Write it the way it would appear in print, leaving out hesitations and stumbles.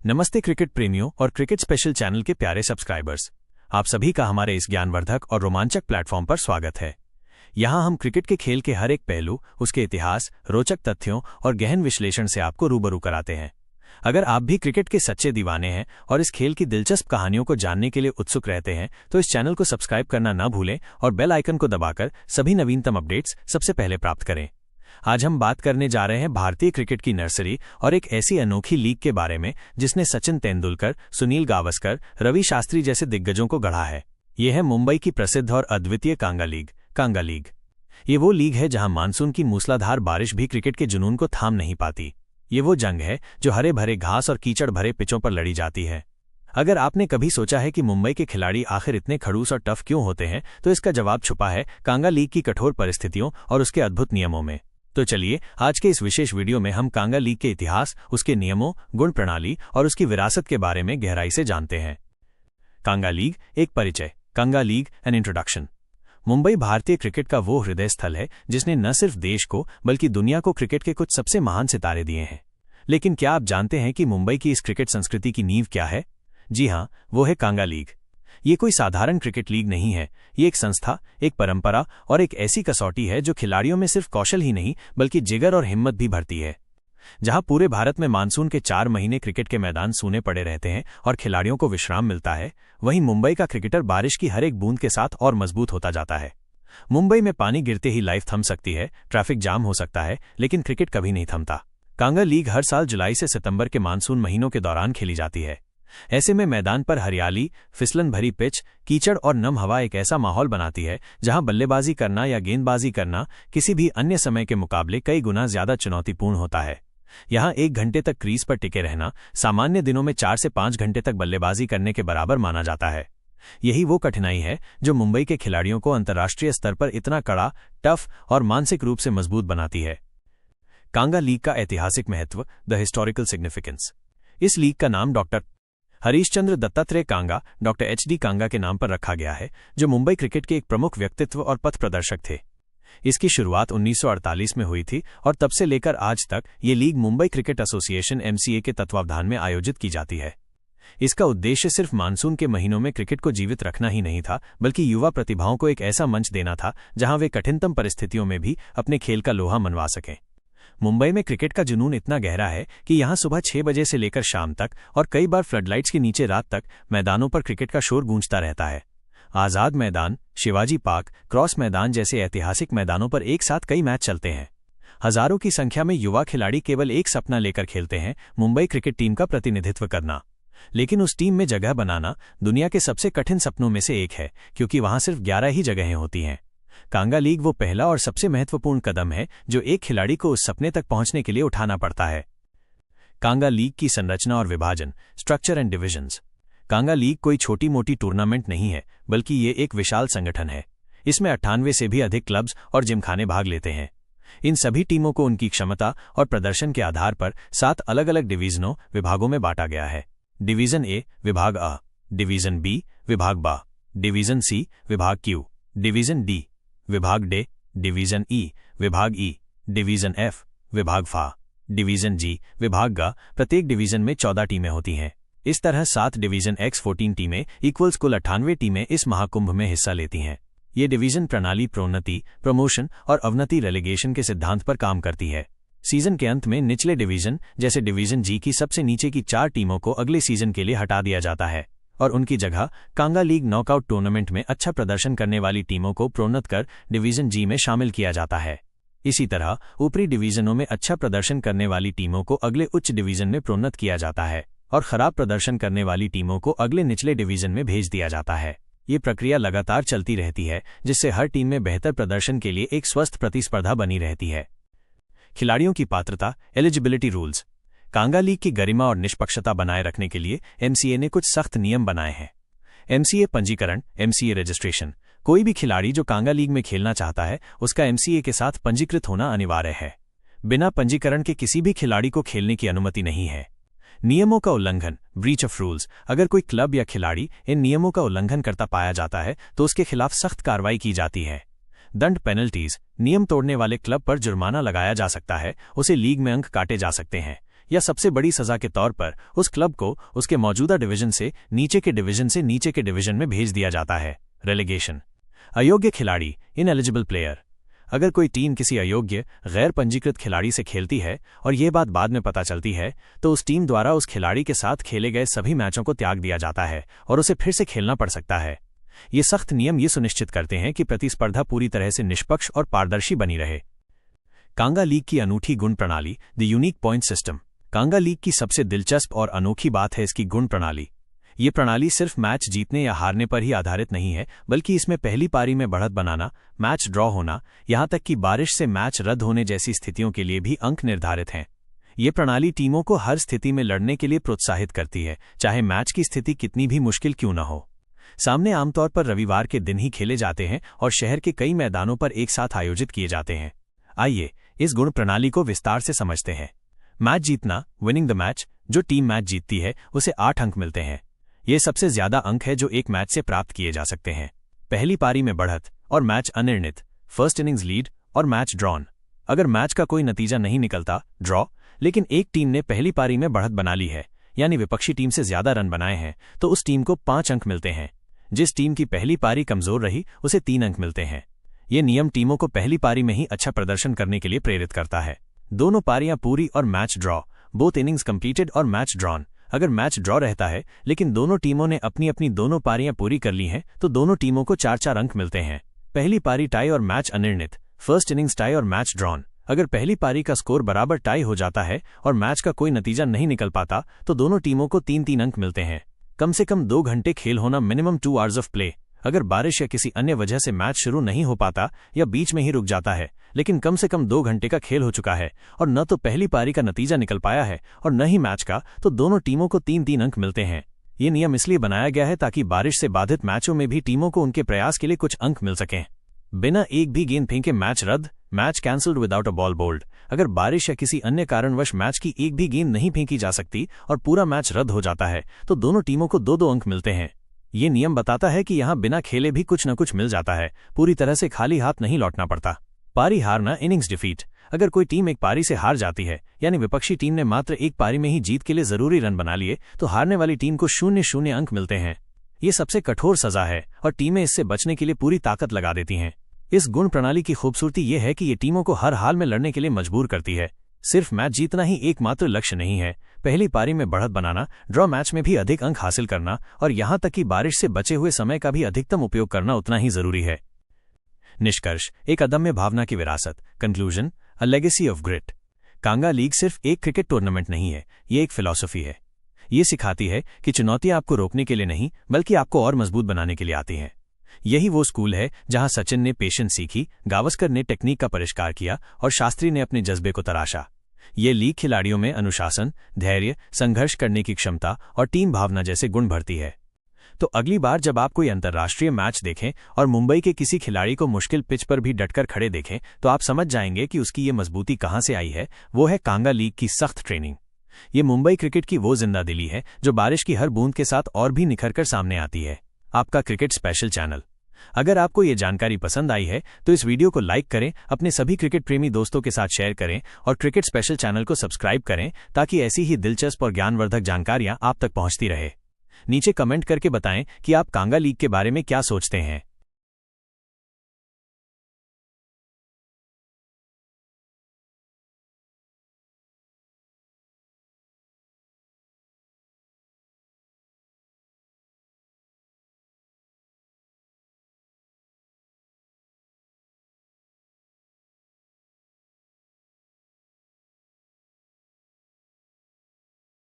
नमस्ते क्रिकेट प्रेमियों और क्रिकेट स्पेशल चैनल के प्यारे सब्सक्राइबर्स, आप सभी का हमारे इस ज्ञानवर्धक और रोमांचक प्लेटफॉर्म पर स्वागत है। यहाँ हम क्रिकेट के खेल के हर एक पहलू, उसके इतिहास, रोचक तथ्यों और गहन विश्लेषण से आपको रूबरू कराते हैं। अगर आप भी क्रिकेट के सच्चे दीवाने हैं और इस खेल की दिलचस्प कहानियों को जानने के लिए उत्सुक रहते हैं तो इस चैनल को सब्सक्राइब करना ना भूलें और बेल आइकन को दबाकर सभी नवीनतम अपडेट्स सबसे पहले प्राप्त करें। आज हम बात करने जा रहे हैं भारतीय क्रिकेट की नर्सरी और एक ऐसी अनोखी लीग के बारे में जिसने सचिन तेंदुलकर, सुनील गावस्कर, रवि शास्त्री जैसे दिग्गजों को गढ़ा है। यह है मुंबई की प्रसिद्ध और अद्वितीय कांगा लीग। ये वो लीग है जहां मानसून की मूसलाधार बारिश भी क्रिकेट के जुनून को थाम नहीं पाती। ये वो जंग है जो हरे भरे घास और कीचड़ भरे पिचों पर लड़ी जाती है। अगर आपने कभी सोचा है कि मुंबई के खिलाड़ी आखिर इतने खड़ूस और टफ क्यों होते हैं तो इसका जवाब छुपा है कांगा लीग की कठोर परिस्थितियों और उसके अद्भुत नियमों में। तो चलिए आज के इस विशेष वीडियो में हम कांगा लीग के इतिहास, उसके नियमों, गुण प्रणाली और उसकी विरासत के बारे में गहराई से जानते हैं। कांगा लीग एक परिचय। कांगा लीग एन इंट्रोडक्शन। मुंबई भारतीय क्रिकेट का वो हृदय स्थल है जिसने न सिर्फ देश को बल्कि दुनिया को क्रिकेट के कुछ सबसे महान सितारे दिए हैं। लेकिन क्या आप जानते हैं कि मुंबई की इस क्रिकेट संस्कृति की नींव क्या है? जी हां, वो है कांगा लीग। ये कोई साधारण क्रिकेट लीग नहीं है। ये एक संस्था, एक परंपरा और एक ऐसी कसौटी है जो खिलाड़ियों में सिर्फ कौशल ही नहीं बल्कि जिगर और हिम्मत भी भरती है। जहां पूरे भारत में मानसून के 4 महीने क्रिकेट के मैदान सूने पड़े रहते हैं और खिलाड़ियों को विश्राम मिलता है, वहीं मुंबई का क्रिकेटर बारिश की हर एक बूंद के साथ और मजबूत होता जाता है। मुंबई में पानी गिरते ही लाइफ थम सकती है, ट्रैफिक जाम हो सकता है, लेकिन क्रिकेट कभी नहीं थमता। कांगा लीग हर साल जुलाई से सितंबर के मानसून महीनों के दौरान खेली जाती है। ऐसे में मैदान पर हरियाली, फिसलन भरी पिच, कीचड़ और नम हवा एक ऐसा माहौल बनाती है जहां बल्लेबाजी करना या गेंदबाजी करना किसी भी अन्य समय के मुकाबले कई गुना ज्यादा चुनौतीपूर्ण होता है। यहां 1 घंटे तक क्रीज पर टिके रहना सामान्य दिनों में 4 से 5 घंटे तक बल्लेबाजी करने के बराबर माना जाता है। यही वो कठिनाई है जो मुंबई के खिलाड़ियों को अंतर्राष्ट्रीय स्तर पर इतना कड़ा, टफ और मानसिक रूप से मजबूत बनाती है। कांगा लीग का ऐतिहासिक महत्व, द हिस्टोरिकल सिग्निफिकेंस। इस लीग का नाम डॉक्टर हरीशचंद्र दत्तात्रेय कांगा, डॉक्टर एच.डी. कांगा के नाम पर रखा गया है, जो मुंबई क्रिकेट के एक प्रमुख व्यक्तित्व और पथ प्रदर्शक थे। इसकी शुरुआत 1948 में हुई थी और तब से लेकर आज तक ये league Mumbai cricket association (MCA) के तत्वावधान में आयोजित की जाती है। इसका उद्देश्य सिर्फ मानसून के महीनों में क्रिकेट को जीवित रखना ही नहीं था, बल्कि युवा प्रतिभाओं को एक ऐसा मंच देना था जहां वे कठिनतम परिस्थितियों में भी अपने खेल का लोहा मनवा सकें। मुंबई में क्रिकेट का जुनून इतना गहरा है कि यहां सुबह 6 बजे से लेकर शाम तक और कई बार फ्लडलाइट्स के नीचे रात तक मैदानों पर क्रिकेट का शोर गूंजता रहता है। आजाद मैदान, शिवाजी पार्क, क्रॉस मैदान जैसे ऐतिहासिक मैदानों पर एक साथ कई मैच चलते हैं। हजारों की संख्या में युवा खिलाड़ी केवल एक सपना लेकर खेलते हैं, मुंबई क्रिकेट टीम का प्रतिनिधित्व करना। लेकिन उस टीम में जगह बनाना दुनिया के सबसे कठिन सपनों में से एक है, क्योंकि वहां सिर्फ 11 ही जगहें होती हैं। कांगा लीग वो पहला और सबसे महत्वपूर्ण कदम है जो एक खिलाड़ी को उस सपने तक पहुंचने के लिए उठाना पड़ता है। कांगा लीग की संरचना और विभाजन, structure and divisions. Kanga league कोई छोटी मोटी टूर्नामेंट नहीं है, बल्कि ये एक विशाल संगठन है। इसमें 98 से भी अधिक क्लब्स और जिमखाने भाग लेते हैं। इन सभी टीमों को उनकी क्षमता और प्रदर्शन के आधार पर 7 अलग अलग डिवीजनों, विभागों में बांटा गया है। डिवीजन ए, विभाग अ, डिवीजन बी, विभाग बा, डिवीजन सी, विभाग क्यू, डिवीजन डी, विभाग डे, डिवीजन ई, विभाग ई, डिवीजन एफ, विभाग फा, डिवीजन जी, विभाग ग। प्रत्येक डिवीजन में 14 टीमें होती हैं। इस तरह 7 डिवीजन x 14 टीमें इक्वल्स कुल 98 टीमें इस महाकुंभ में हिस्सा लेती हैं। ये डिवीजन प्रणाली प्रोन्नति, प्रमोशन और अवनति रेलीगेशन के सिद्धांत पर काम करती है। सीजन के अंत में निचले डिवीजन जैसे डिवीजन जी की सबसे नीचे की 4 टीमों को अगले सीजन के लिए हटा दिया जाता है और उनकी जगह कांगा लीग नॉकआउट टूर्नामेंट में अच्छा प्रदर्शन करने वाली टीमों को प्रोन्नत कर डिवीजन जी में शामिल किया जाता है। इसी तरह ऊपरी डिवीजनों में अच्छा प्रदर्शन करने वाली टीमों को अगले उच्च डिवीजन में प्रोन्नत किया जाता है और खराब प्रदर्शन करने वाली टीमों को अगले निचले डिवीजन में भेज दिया जाता है। ये प्रक्रिया लगातार चलती रहती है, जिससे हर टीम में बेहतर प्रदर्शन के लिए एक स्वस्थ प्रतिस्पर्धा बनी रहती है। खिलाड़ियों की पात्रता, एलिजिबिलिटी रूल्स। कांगा लीग की गरिमा और निष्पक्षता बनाए रखने के लिए MCA ने कुछ सख्त नियम बनाए हैं। MCA पंजीकरण, MCA रजिस्ट्रेशन। कोई भी खिलाड़ी जो कांगा लीग में खेलना चाहता है, उसका MCA के साथ पंजीकृत होना अनिवार्य है। बिना पंजीकरण के किसी भी खिलाड़ी को खेलने की अनुमति नहीं है। नियमों का उल्लंघन, ब्रीच ऑफ रूल्स। अगर कोई क्लब या खिलाड़ी इन नियमों का उल्लंघन करता पाया जाता है तो उसके खिलाफ सख्त कार्रवाई की जाती है। दंड, पेनल्टीज। नियम तोड़ने वाले क्लब पर जुर्माना लगाया जा सकता है, उसे लीग में अंक काटे जा सकते हैं या सबसे बड़ी सजा के तौर पर उस क्लब को उसके मौजूदा डिवीजन से नीचे के डिवीजन में भेज दिया जाता है। रेलेगेशन। अयोग्य खिलाड़ी, इनएलिजिबल प्लेयर। अगर कोई टीम किसी अयोग्य गैर पंजीकृत खिलाड़ी से खेलती है और ये बात बाद में पता चलती है तो उस टीम द्वारा उस खिलाड़ी के साथ खेले गए सभी मैचों को त्याग दिया जाता है और उसे फिर से खेलना पड़ सकता है। ये सख्त नियम ये सुनिश्चित करते हैं कि प्रतिस्पर्धा पूरी तरह से निष्पक्ष और पारदर्शी बनी रहे। कांगा लीग की अनूठी गुण प्रणाली, the unique point system. Kanga league की सबसे दिलचस्प और अनोखी बात है इसकी गुण प्रणाली। ये प्रणाली सिर्फ मैच जीतने या हारने पर ही आधारित नहीं है, बल्कि इसमें पहली पारी में बढ़त बनाना, मैच ड्रॉ होना, यहां तक कि बारिश से मैच रद्द होने जैसी स्थितियों के लिए भी अंक निर्धारित हैं। ये प्रणाली टीमों को हर स्थिति में लड़ने के लिए प्रोत्साहित करती है, चाहे मैच की स्थिति कितनी भी मुश्किल क्यों न हो। सामने आमतौर पर रविवार के दिन ही खेले जाते हैं और शहर के कई मैदानों पर एक साथ आयोजित किए जाते हैं। आइए इस गुण प्रणाली को विस्तार से समझते हैं। मैच जीतना, विनिंग द मैच। जो टीम मैच जीतती है उसे 8 अंक मिलते हैं। ये सबसे ज्यादा अंक है जो एक मैच से प्राप्त किए जा सकते हैं। पहली पारी में बढ़त और मैच अनिर्णित, फर्स्ट इनिंग्स लीड और मैच ड्रॉन। अगर मैच का कोई नतीजा नहीं निकलता, ड्रॉ, लेकिन एक टीम ने पहली पारी में बढ़त बना ली है, यानी विपक्षी टीम से ज्यादा रन बनाए हैं, तो उस टीम को 5 अंक मिलते हैं। जिस टीम की पहली पारी कमजोर रही उसे 3 अंक मिलते हैं। ये नियम टीमों को पहली पारी में ही अच्छा प्रदर्शन करने के लिए प्रेरित करता है। दोनों पारियां पूरी और match draw, both innings completed और मैच ड्रॉन। अगर मैच ड्रॉ रहता है लेकिन दोनों टीमों ने अपनी अपनी दोनों पारियां पूरी कर ली हैं तो दोनों टीमों को 4-4 अंक मिलते हैं। पहली पारी टाई और मैच अनिर्णित, फर्स्ट इनिंग्स टाई और मैच ड्रॉन। अगर पहली पारी का स्कोर बराबर टाई हो जाता है और मैच का कोई नतीजा नहीं निकल पाता तो दोनों टीमों को 3-3 अंक मिलते हैं। कम से कम 2 घंटे खेल होना, मिनिमम 2 आवर्स ऑफ प्ले। अगर बारिश या किसी अन्य वजह से मैच शुरू नहीं हो पाता या बीच में ही रुक जाता है, लेकिन कम से कम 2 घंटे का खेल हो चुका है और न तो पहली पारी का नतीजा निकल पाया है और न ही मैच का, तो दोनों टीमों को 3-3 अंक मिलते हैं। ये नियम इसलिए बनाया गया है ताकि बारिश से बाधित मैचों में भी टीमों को उनके प्रयास के लिए कुछ अंक मिल सकें। बिना एक भी गेंद फेंके मैच रद्द, match cancelled without a ball bowled. अगर बारिश या किसी अन्य कारणवश मैच की एक भी गेंद नहीं फेंकी जा सकती और पूरा मैच रद्द हो जाता है तो दोनों टीमों को 2-2 अंक मिलते हैं। ये नियम बताता है कि यहां बिना खेले भी कुछ न कुछ मिल जाता है, पूरी तरह से खाली हाथ नहीं लौटना पड़ता। पारी हारना, इनिंग्स डिफीट। अगर कोई टीम एक पारी से हार जाती है, यानी विपक्षी टीम ने मात्र एक पारी में ही जीत के लिए जरूरी रन बना लिए, तो हारने वाली टीम को 0-0 अंक मिलते हैं। ये सबसे कठोर सजा है और टीमें इससे बचने के लिए पूरी ताकत लगा देती हैं। इस गुण प्रणाली की खूबसूरती ये है कि ये टीमों को हर हाल में लड़ने के लिए मजबूर करती है। सिर्फ मैच जीतना ही एकमात्र लक्ष्य नहीं है, पहली पारी में बढ़त बनाना, ड्रॉ मैच में भी अधिक अंक हासिल करना और यहां तक कि बारिश से बचे हुए समय का भी अधिकतम उपयोग करना उतना ही जरूरी है। निष्कर्ष, एक अदम्य भावना की विरासत। Conclusion, a legacy of grit. Kanga League सिर्फ एक क्रिकेट टूर्नामेंट नहीं है, ये एक फिलॉसफी है। ये सिखाती है कि चुनौतियां आपको रोकने के लिए नहीं बल्कि आपको और मजबूत बनाने के लिए आती हैं। यही वो स्कूल है जहां सचिन ने पेशेंस सीखी, गावस्कर ने टेक्निक का परिष्कार किया और शास्त्री ने अपने जज्बे को तराशा। ये लीग खिलाड़ियों में अनुशासन, धैर्य, संघर्ष करने की क्षमता और टीम भावना जैसे गुण भरती है। तो अगली बार जब आप कोई अंतर्राष्ट्रीय मैच देखें और मुंबई के किसी खिलाड़ी को मुश्किल पिच पर भी डटकर खड़े देखें तो आप समझ जाएंगे कि उसकी ये मजबूती कहां से आई है। वो है कांगा लीग की सख्त ट्रेनिंग। ये मुंबई क्रिकेट की वो जिंदा दिली है जो बारिश की हर बूंद के साथ और भी निखरकर सामने आती है। आपका क्रिकेट स्पेशल चैनल। अगर आपको ये जानकारी पसंद आई है तो इस वीडियो को लाइक करें, अपने सभी क्रिकेट प्रेमी दोस्तों के साथ शेयर करें और क्रिकेट स्पेशल चैनल को सब्सक्राइब करें ताकि ऐसी ही दिलचस्प और ज्ञानवर्धक जानकारियां आप तक पहुंचती रहे। नीचे कमेंट करके बताएं कि आप कांगा लीग के बारे में क्या सोचते हैं।